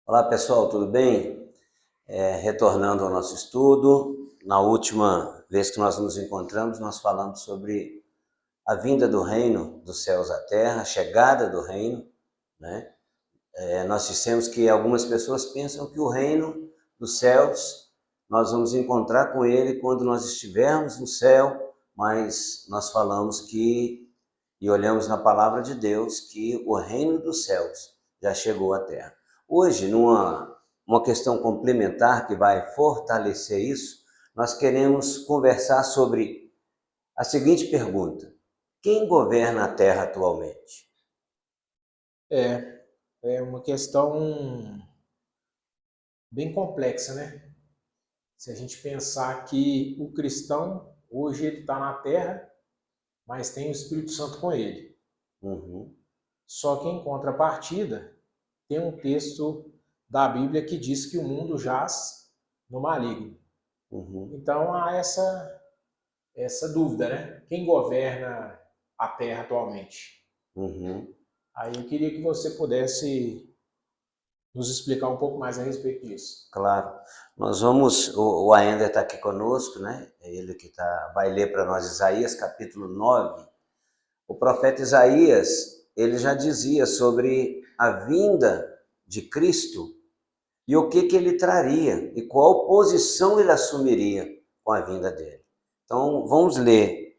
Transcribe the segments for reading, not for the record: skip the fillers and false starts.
Olá pessoal, tudo bem? Retornando ao nosso estudo, na última vez que nós nos encontramos, nós falamos sobre a vinda do reino dos céus à terra, a chegada do reino, né? Nós dissemos que algumas pessoas pensam que o reino dos céus, nós vamos encontrar com ele quando nós estivermos no céu, mas nós falamos e olhamos na palavra de Deus que o reino dos céus já chegou à terra. Hoje, uma questão complementar que vai fortalecer isso, nós queremos conversar sobre a seguinte pergunta: quem governa a terra atualmente? É uma questão bem complexa, né? Se a gente pensar que o cristão, hoje ele está na terra, mas tem o Espírito Santo com ele. Uhum, Só que em contrapartida, tem um texto da Bíblia que diz que o mundo jaz no maligno. uhum. Então há essa dúvida, né? Quem governa a terra atualmente? Uhum. Aí eu queria que você pudesse nos explicar um pouco mais a respeito disso. Claro. Nós vamos, o Aender está aqui conosco, né? É ele que vai ler para nós Isaías capítulo 9. O profeta Isaías, ele já dizia sobre a vinda de Cristo e o que ele traria e qual posição ele assumiria com a vinda dele. Então, vamos ler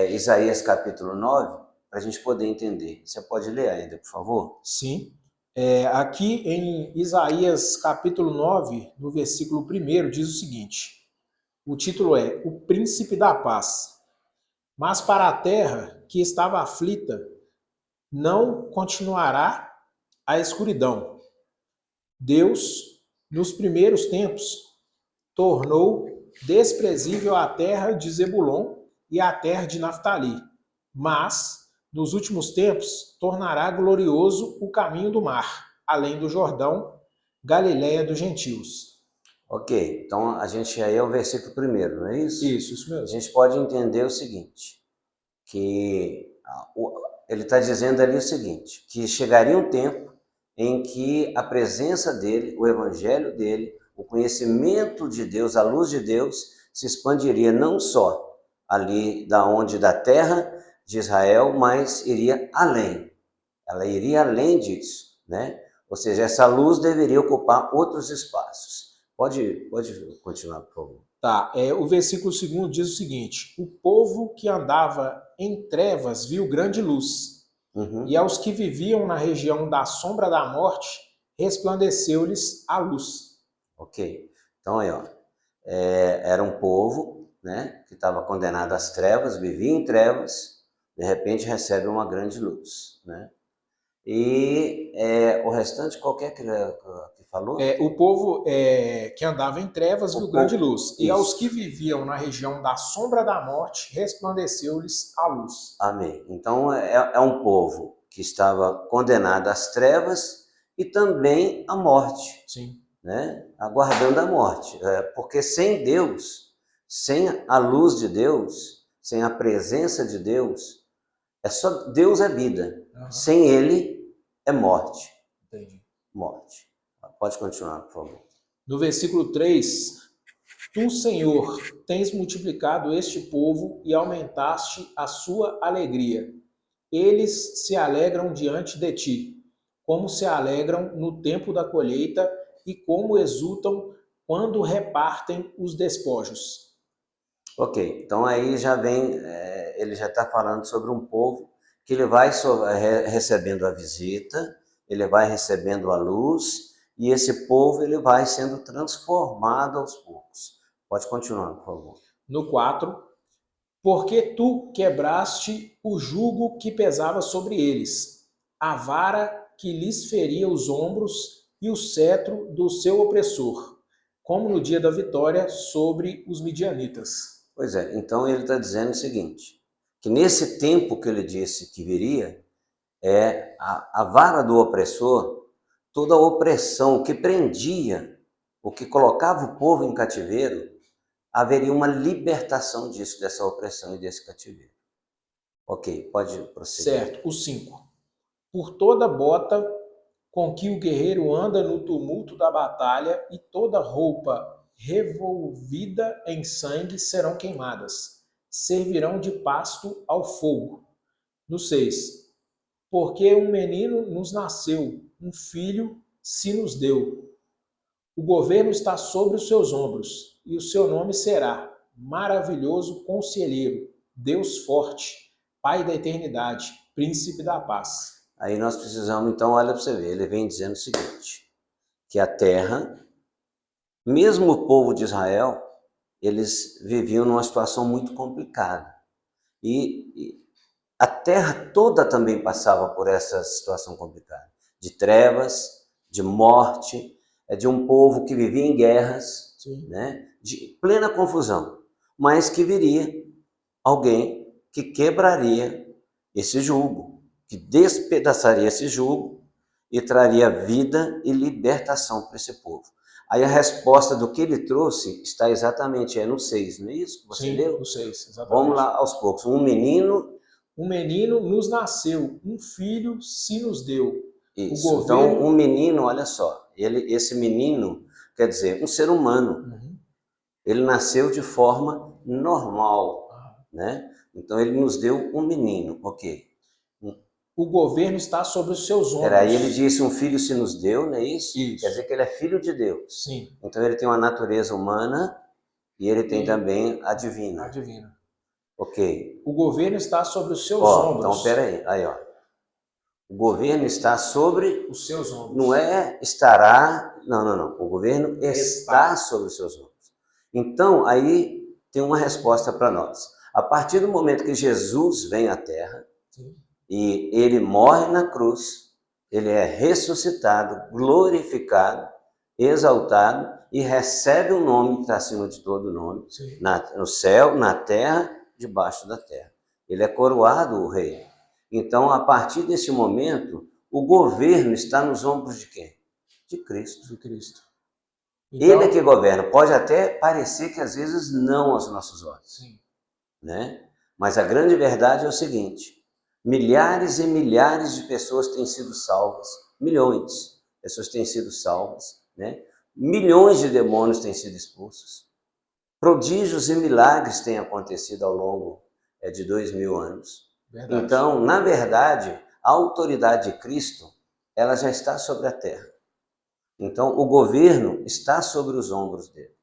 Isaías capítulo 9 para a gente poder entender. Você pode ler ainda, por favor? Sim. Aqui em Isaías capítulo 9, no versículo 1, diz o seguinte: o título é O Príncipe da Paz. Mas para a terra que estava aflita, não continuará a escuridão. Deus, nos primeiros tempos, tornou desprezível a terra de Zebulon e a terra de Naftali, mas, nos últimos tempos, tornará glorioso o caminho do mar, além do Jordão, Galiléia dos gentios. Ok, então a gente aí é o versículo primeiro, não é isso? Isso A mesmo. gente pode entender o seguinte, ele está dizendo ali o seguinte, que chegaria um tempo em que a presença dele, o evangelho dele, o conhecimento de Deus, a luz de Deus, se expandiria não só ali da terra de Israel, mas iria além. Ela iria além disso, né? Ou seja, essa luz deveria ocupar outros espaços. Pode continuar, por favor. Tá, o versículo 2 diz o seguinte: o povo que andava em trevas viu grande luz, e Uhum. aos que viviam na região da sombra da morte, resplandeceu-lhes a luz. Ok. Então aí, ó, era um povo, né, que estava condenado às trevas, vivia em trevas, de repente recebe uma grande luz, né? E o restante, qualquer que falou, O povo que andava em trevas viu o grande povo, luz, e aos que isso, viviam na região da sombra da morte, resplandeceu-lhes a luz. amém. Então é um povo que estava condenado às trevas e também à morte, Sim, né? Aguardando a morte, porque sem Deus, sem a luz de Deus, sem a presença de Deus, Deus é vida. uhum. Sem ele é morte. Entendi. Morte. Pode continuar, por favor. No versículo 3, tu, Senhor, tens multiplicado este povo e aumentaste a sua alegria. Eles se alegram diante de ti, como se alegram no tempo da colheita e como exultam quando repartem os despojos. Ok, então aí já vem, ele já está falando sobre um povo que ele vai recebendo a visita, ele vai recebendo a luz, e esse povo ele vai sendo transformado aos poucos. Pode continuar, por favor. No 4, porque tu quebraste o jugo que pesava sobre eles, a vara que lhes feria os ombros e o cetro do seu opressor, como no dia da vitória sobre os midianitas. Pois é, então ele está dizendo o seguinte, que nesse tempo que ele disse que viria, a vara do opressor, toda a opressão que prendia, o que colocava o povo em cativeiro, haveria uma libertação disso, dessa opressão e desse cativeiro. Ok, pode prosseguir. Certo, o 5. Por toda bota com que o guerreiro anda no tumulto da batalha, e toda roupa revolvida em sangue serão queimadas. Servirão de pasto ao fogo. No 6. Porque um menino nos nasceu, um filho se nos deu. O governo está sobre os seus ombros, e o seu nome será Maravilhoso Conselheiro, Deus Forte, Pai da Eternidade, Príncipe da Paz. Aí nós precisamos, então, olha para você ver, ele vem dizendo o seguinte, que a terra, mesmo o povo de Israel, eles viviam numa situação muito complicada. E a terra toda também passava por essa situação complicada, de trevas, de morte, de um povo que vivia em guerras, né, de plena confusão, mas que viria alguém que quebraria esse jugo, que despedaçaria esse jugo e traria vida e libertação para esse povo. Aí a resposta do que ele trouxe está exatamente no 6, não é isso que você leu? No 6, exatamente. Vamos lá aos poucos. Um menino nos nasceu, um filho se nos deu. Isso. O governo... Então, um menino, olha só, esse menino, quer dizer, um ser humano, ele nasceu de forma normal, né? Então, ele nos deu um menino, ok. O governo está sobre os seus ombros. Peraí, ele disse um filho se nos deu, não é isso? Isso. Quer dizer que ele é filho de Deus. Sim. Então, ele tem uma natureza humana e ele tem também a divina. A divina. Ok. O governo está sobre os seus ombros. Então, peraí, aí, ó. O governo está sobre os seus ombros. Não é estará, não. O governo está sobre os seus ombros. Então, aí tem uma resposta para nós. A partir do momento que Jesus vem à Terra, e ele morre na cruz, ele é ressuscitado, glorificado, exaltado e recebe um nome que está acima de todo nome, no céu, na terra, debaixo da terra. Ele é coroado o rei. Então, a partir desse momento, o governo está nos ombros de quem? De Cristo. De Cristo. Então, ele é que governa. Pode até parecer que às vezes não aos nossos olhos. Sim. Né? Mas a grande verdade é o seguinte, milhares e milhares de pessoas têm sido salvas, milhões de pessoas têm sido salvas, né? Milhões de demônios têm sido expulsos, prodígios e milagres têm acontecido ao longo de 2000 anos. Verdade. Então, na verdade, a autoridade de Cristo, ela já está sobre a terra. Então, o governo está sobre os ombros dele.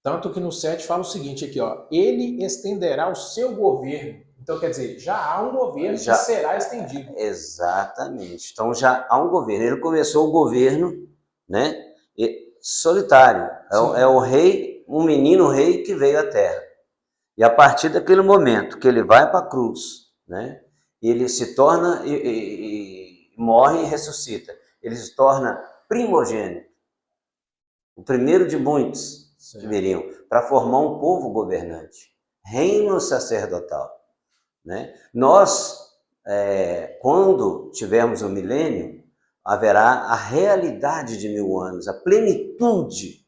Tanto que no 7 fala o seguinte aqui, ó, ele estenderá o seu governo. Então, quer dizer, já há um governo que será estendido. Exatamente. Então, já há um governo. Ele começou o governo, né, solitário. É o rei, um menino rei que veio à terra. E a partir daquele momento que ele vai para a cruz, né, ele se torna, morre e ressuscita. Ele se torna primogênito. O primeiro de muitos que viriam para formar um povo governante. Reino sacerdotal. Né? Nós, quando tivermos o milênio, haverá a realidade de 1000 anos, a plenitude,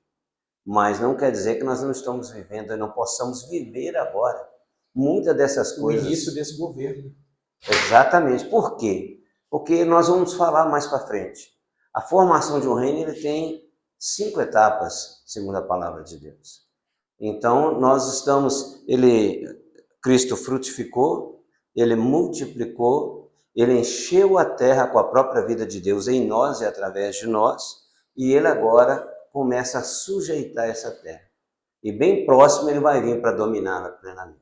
mas não quer dizer que nós não estamos vivendo e não possamos viver agora muitas dessas coisas. O início desse governo. Exatamente. Por quê? Porque nós vamos falar mais para frente. A formação de um reino ele tem 5 etapas, segundo a palavra de Deus. Então, nós estamos... Cristo frutificou, ele multiplicou, ele encheu a terra com a própria vida de Deus em nós e através de nós, e ele agora começa a sujeitar essa terra. E bem próximo ele vai vir para dominá-la plenamente.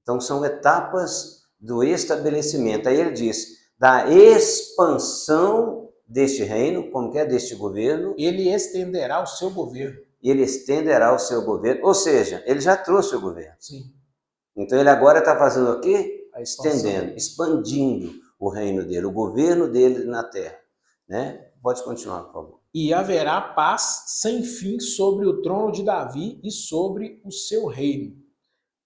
Então são etapas do estabelecimento. Aí ele diz, da expansão deste reino, como que é deste governo. Ele estenderá o seu governo. Ele estenderá o seu governo, ou seja, ele já trouxe o governo. Sim. Então ele agora está fazendo o quê? Estendendo, expandindo o reino dele, o governo dele na terra. Né? Pode continuar, por favor. E haverá paz sem fim sobre o trono de Davi e sobre o seu reino,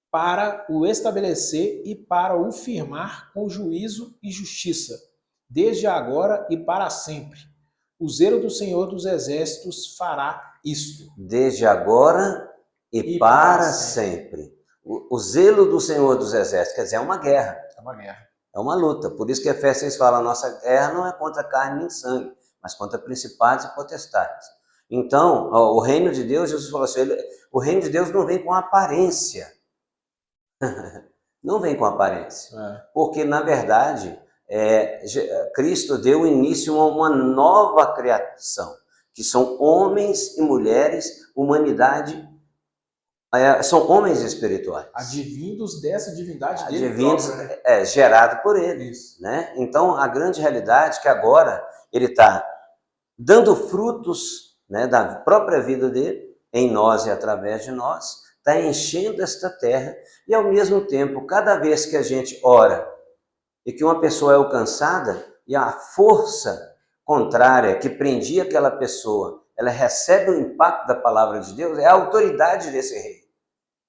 para o estabelecer e para o firmar com juízo e justiça, desde agora e para sempre. O zelo do Senhor dos Exércitos fará isto. Desde agora e para sempre. O zelo do Senhor dos Exércitos, quer dizer, é uma guerra. É uma guerra. É uma luta. Por isso que Efésios fala, a nossa guerra não é contra carne nem sangue, mas contra principados e potestades. Então, o reino de Deus, Jesus falou assim, o reino de Deus não vem com aparência. Não vem com aparência. Porque, na verdade, Cristo deu início a uma nova criação, que são homens e mulheres, humanidade, são homens espirituais. Advindos dessa divindade dele Advindos, própria, né? Gerado por ele. Isso. Né? Então, a grande realidade é que agora ele está dando frutos, né, da própria vida dele, em nós e através de nós, está enchendo esta terra, e ao mesmo tempo, cada vez que a gente ora e que uma pessoa é alcançada, e a força contrária que prendia aquela pessoa, ela recebe o impacto da palavra de Deus, é a autoridade desse rei,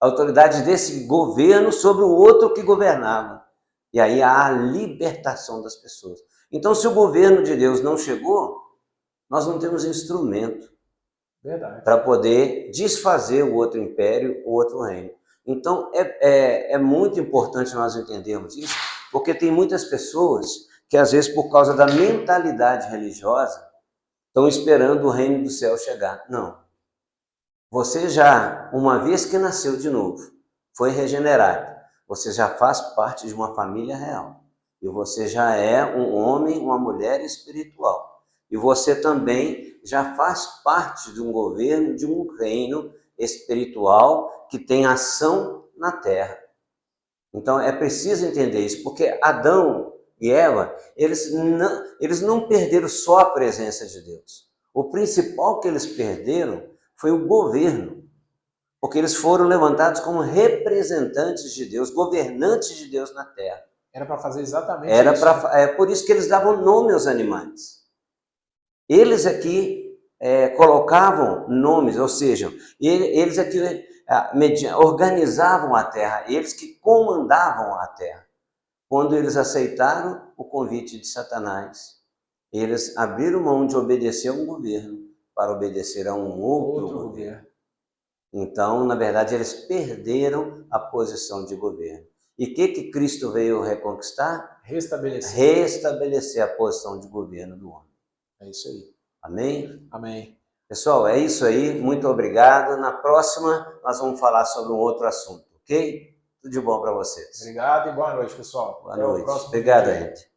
a autoridade desse governo sobre o outro que governava. E aí há a libertação das pessoas. Então, se o governo de Deus não chegou, nós não temos instrumento para poder desfazer o outro império, o outro reino. Então, é muito importante nós entendermos isso, porque tem muitas pessoas que, às vezes, por causa da mentalidade religiosa, estão esperando o reino do céu chegar. Não. Você já, uma vez que nasceu de novo, foi regenerado, você já faz parte de uma família real. E você já é um homem, uma mulher espiritual. E você também já faz parte de um governo, de um reino espiritual que tem ação na terra. Então é preciso entender isso, porque Adão e Eva, eles não perderam só a presença de Deus. O principal que eles perderam foi o governo, porque eles foram levantados como representantes de Deus, governantes de Deus na terra. Era para fazer exatamente isso. É por isso que eles davam nome aos animais. Eles aqui colocavam nomes, ou seja, eles aqui organizavam a terra, eles que comandavam a terra. Quando eles aceitaram o convite de Satanás, eles abriram mão de obedecer a um governo para obedecer a um outro governo. Então, na verdade, eles perderam a posição de governo. E o que Cristo veio reconquistar? Restabelecer a posição de governo do homem. É isso aí. Amém? Amém. Pessoal, é isso aí. Muito obrigado. Na próxima, nós vamos falar sobre um outro assunto, ok? Tudo de bom para vocês. Obrigado e boa noite, pessoal. Boa noite. Obrigado, gente.